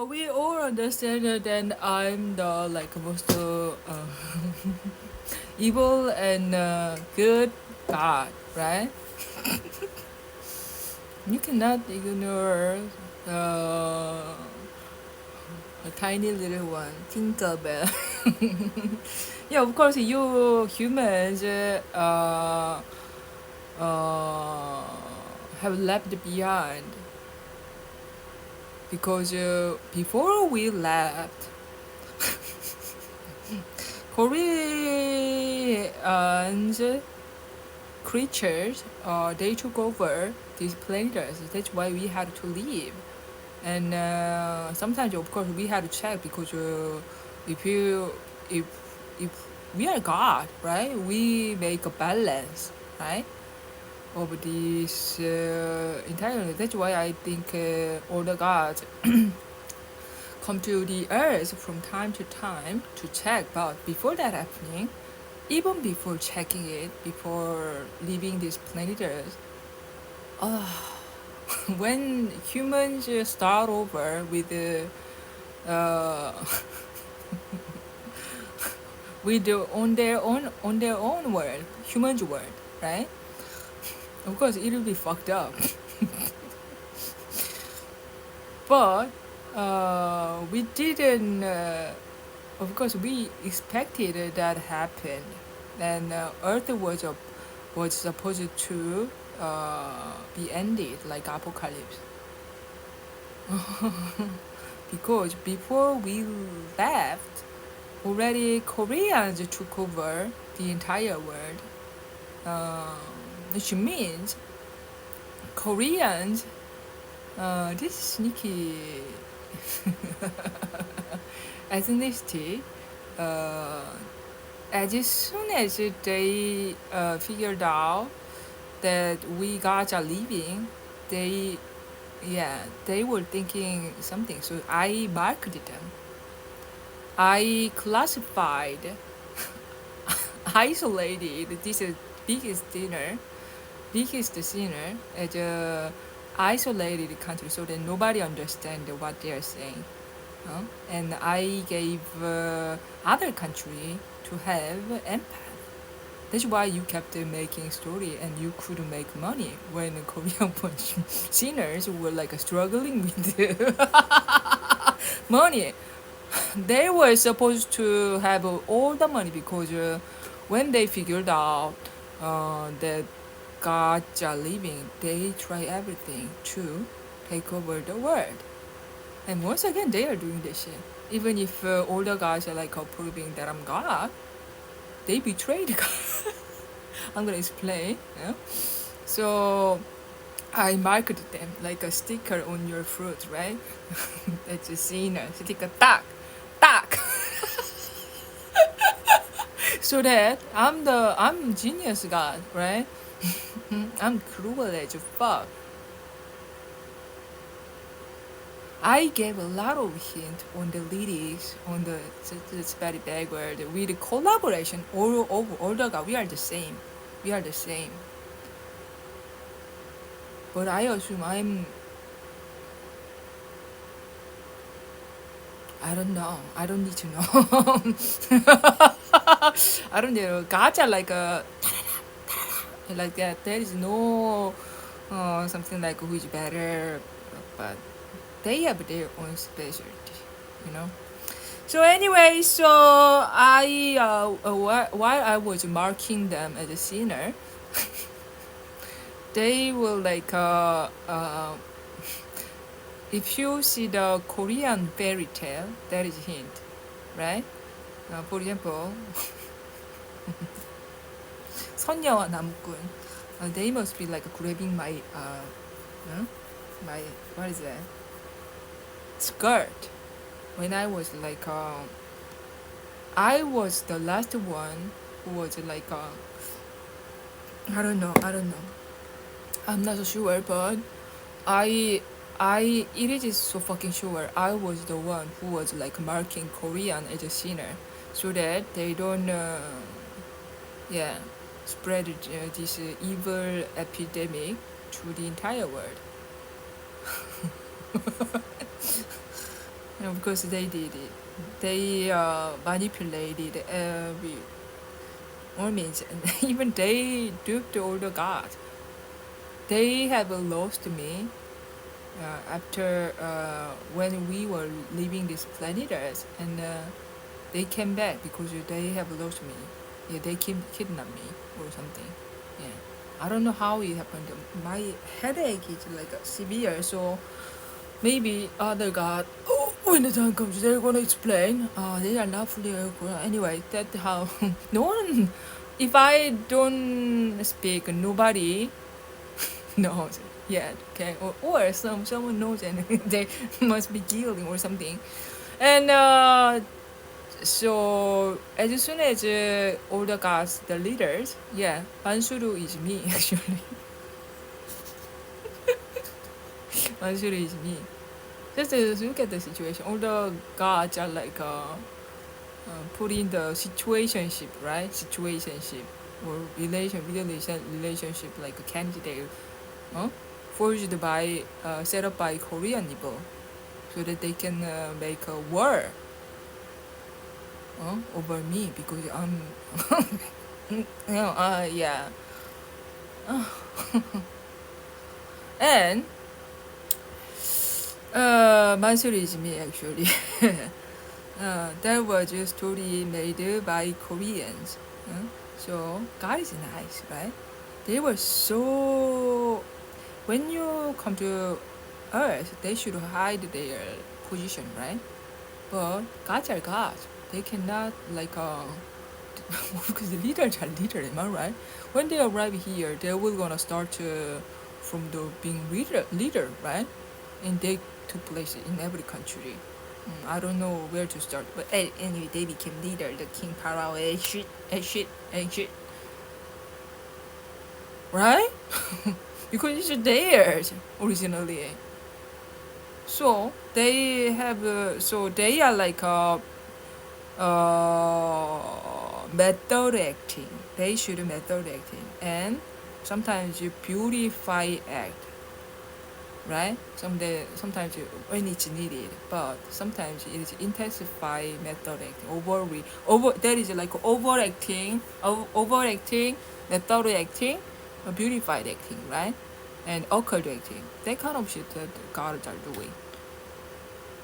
we all understand that I'm the like most evil and good God, right? You cannot ignore a tiny little one, Tinkerbell. Yeah, of course, you humans uh, have left behind because before we left, Koreans creatures they took over these planets. That's why we had to leave. And sometimes, of course, we had to check because if you if if we are God, right? We make a balance, right? Of this entire. That's why I think all the gods come to the earth from time to time to check. But before that happening, even before checking it, before leaving this planet Earth, uh, when humans start over with with on their own world, humans' world, right? Of course, it will be fucked up. But we didn't. Of course, we expected that happen, and Earth was supposed to be ended like apocalypse. Because before we left, already Koreans took over the entire world, uh, which means Koreans. This sneaky ethnicity. Uh, as soon as they figured out that we guys are leaving, they they were thinking something. So I marked them. I classified, isolated this biggest dinner, biggest sinner as a isolated country, so that nobody understand what they are saying. And I gave other country to have empath. That's why you kept making story and you could make money when Korean sinners were like struggling with money. They were supposed to have all the money because when they figured out that gods are living, they try everything to take over the world. And once again, they are doing this shit. Even if all the guys are like proving that I'm God, they betrayed God. I'm gonna explain. Yeah? So I marked them like a sticker on your fruit, right? That's a sinner. Sticker tak. So that I'm genius God, right? I'm cruel as fuck. I gave a lot of hint on the lyrics, on the it's very backward with the collaboration. All the God, we are the same. We are the same. But I assume I don't know. I don't need to know. I don't know. Gods are like a like that. There is no something like who is better, but they have their own specialty, you know. So anyway, so I while I was marking them as a sinner, they will like if you see the Korean fairy tale, that is hint, right? For example, 선녀와 나무꾼. They must be like grabbing my my what is that skirt when I was like I was the last one who was like I don't know, I'm not so sure, but I it is so fucking sure I was the one who was like marking Korean as a sinner so that they don't yeah spread this evil epidemic to the entire world. because they did it. They manipulated every, or means even they duped all the gods. They have lost me after when we were leaving this planet Earth, and they came back because they have lost me. Yeah, they kidnapped me or something. Yeah, I don't know how it happened. My headache is like severe, so maybe other god. Oh, when the time comes, they're gonna explain. They are not fully aware. Anyway, that's how. No one. If I don't speak, nobody knows yet. Okay, or someone knows and they must be killing or something. And so as soon as all the gods, the leaders, yeah, Mansuru is me actually. Mansuru is me. Just look at the situation. All the gods are like put in the situationship, right? Situationship or relationship like a candidate, huh? Forged by set up by Korean people, so that they can make a war over me because I'm, yeah. And Mansuri is me actually. That was a story made by Koreans. So God is nice, right? They were so. When you come to Earth, they should hide their position, right? But gods are gods. They cannot like because the leaders are leaders, am I right? When they arrive here, they will gonna start from the being leader, right? And they took place in every country. I don't know where to start, but anyway, they became leader. The King Pharaoh, shit, right? Because it's theirs originally. So they have, so they are like method acting. They should method acting, and sometimes you beautify act, right? Sometimes when it's needed, but sometimes it is intensify method acting. That is like overacting, method acting, beautified acting, right? And occult acting. That kind of shit that gods are doing.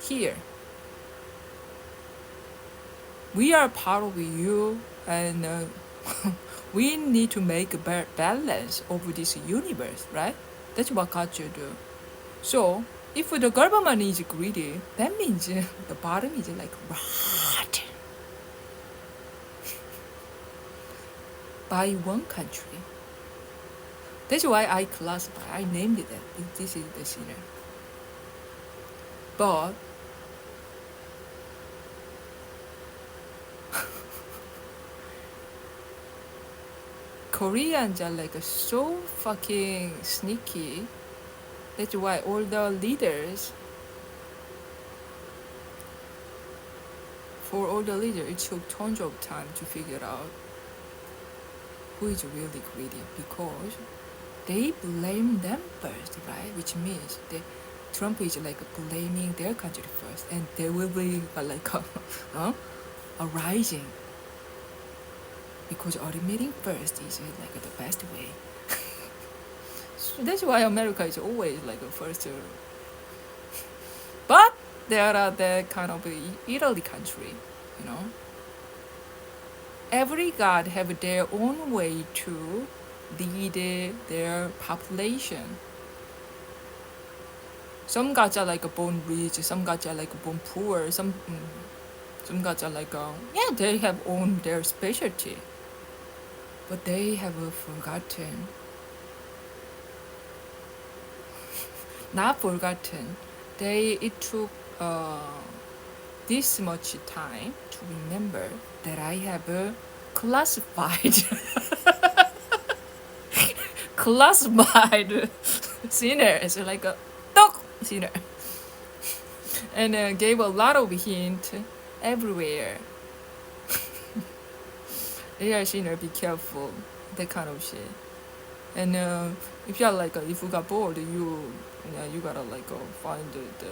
Here, we are part of you, and we need to make a balance over this universe, right? That's what gods do. So if the government is greedy, that means the bottom is like rotten by one country. That's why I classify. I named it that. This is the sinner. But Koreans are like so fucking sneaky. That's why all the leaders, it took tons of time to figure out who is really greedy, because they blame them first, right? Which means Trump is like blaming their country first, and there will be like a rising, because admitting first is like the best way. So that's why America is always like the first. But there are the kind of Italy country, you know. Every god have their own way to lead their population. Some gods are like born rich, some gods are like born poor, some gods are like they have own their specialty, but they have forgotten. Not forgotten. It took this much time to remember that I have classified classified sinners like a dog sinner, and gave a lot of hint everywhere. They are sinner, be careful, that kind of shit. And if you're like if you got bored, you gotta like go find the